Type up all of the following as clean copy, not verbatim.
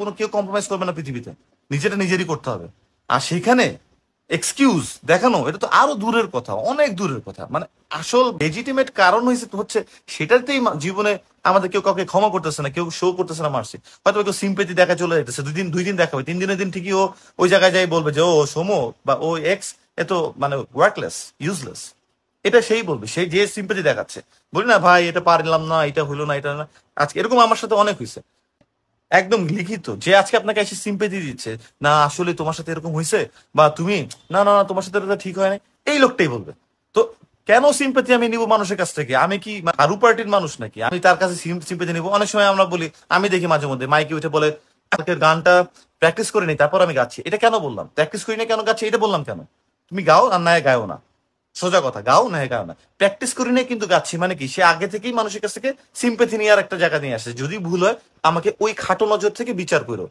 কোনো কেউ কম্প্রোমাইজ করবে না পৃথিবীতে, নিজেটা নিজেরই করতে হবে। আর সেখানে এক্সকিউজ দেখানো এটা তো আরো দূরের কথা, অনেক দূরের কথা। মানে আসল লেজিটিমেট কারণ হচ্ছে সেটাতেই জীবনে আমাদের কেউ কাউকে ক্ষমা করতেছে না, কেউ শো করতেছে না মার্সি। হয়তো কেউ সিম্পেথি দেখা চলে যেতেছে, দুই দিন দেখা হবে, 3 দিনের দিন ঠিকই ও ওই জায়গায় যাই বলবে যে ও সোমো বা ও এক্স এত মানে ওয়ার্কলেস, ইউজলেস। এটা সেই বলবে, সেই যে সিম্পেথি দেখাচ্ছে। বলি না ভাই এটা পারলাম না, এটা হইলো না, এটা না। আজকে এরকম আমার সাথে অনেক হয়েছে, একদম লিখিত, যে আজকে আপনাকে এসে সিম্পেথি দিচ্ছে, না আসলে তোমার সাথে এরকম হয়েছে, বা তুমি না না না তোমার সাথে এটা ঠিক হয় না, এই লোকটাই বলবে। তো কেন সিম্পেথি আমি নিব মানুষের কাছ থেকে? আমি কি আরু পার্টির মানুষ নাকি আমি তার কাছে সিম্পেথি নিব? অনেক সময় আমরা বলি, আমি দেখি মাঝে মধ্যে মাইকে উঠে বলে কালকের গানটা প্র্যাকটিস করে নি তারপর আমি গাচ্ছি। এটা কেন বললাম? প্র্যাকটিস করি না কেন গাচ্ছি এটা বললাম কেন? তুমি গাও আর না গাও না, সোজা কথা, গাও না গাও না। প্র্যাকটিস করি না কিন্তু গাচ্ছি মানে কি, সে আগে থেকেই মানুষের কাছ থেকে সিম্পেথি নিয়ে আর একটা জায়গা নিয়ে আসে। যদি ভুল হয় আমাকে ওই খাটো নজর থেকে বিচার করো।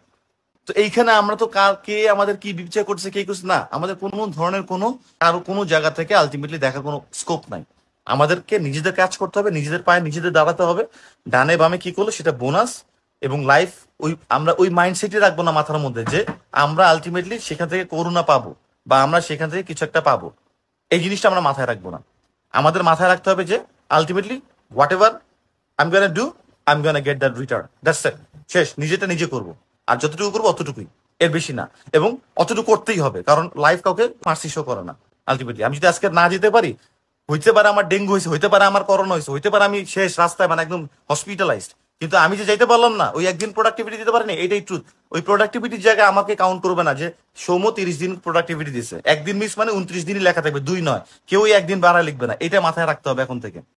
তো এইখানে আমরা তো কে আমাদের কি বিচার করছে কে করছে না, আমাদের কোনো ধরনের কোনো কারো কোনো জায়গা থেকে আলটিমেটলি দেখার কোনো স্কোপ নাই। আমাদেরকে নিজেদের কাজ করতে হবে, নিজেদের পায়ে নিজেদের দাঁড়াতে হবে। ডানে বামে কি করলো সেটা বোনাস। এবং লাইফ আমরা ওই মাইন্ডসেটই রাখবো না মাথার মধ্যে যে আমরা আলটিমেটলি সেখান থেকে করুণা পাবো বা আমরা সেখান থেকে কিছু একটা পাবো। এই জিনিসটা আমরা মাথায় রাখবো না। আমাদের মাথায় রাখতে হবে যে ultimately what ever I am gonna do, I am gonna get that return, that's it. শেষ, নিজেটা নিজে করবো। আর যতটুকু করবো অতটুকুই, এর বেশি না। এবং অতটুকু করতেই হবে, কারণ লাইফ কাউকে মার্সি শো করে না। আলটিমেটলি আমি যদি আজকে না যেতে পারি, হইতে পারে আমার ডেঙ্গু হয়েছে, হইতে পারে আমার করোনা হয়েছে, হইতে পারে আমি শেষ রাস্তায় মানে একদম হসপিটালাইজড, কিন্তু আমি যে যাইতে পারলাম না, ওই একদিন প্রোডাক্টিভিটি দিতে পারিনি, এটাই ট্রুথ। ওই প্রোডাক্টিভিটির জায়গায় আমাকে কাউন্ট করবে না যে সৌম্য 30 দিন প্রোডাক্টিভিটি দিছে, একদিন মিস মানে 29 দিনই লেখা থাকবে, দুই নয়। কেউ একদিন বাড়ায় লিখবে না, এটা মাথায় রাখতে হবে এখন থেকে।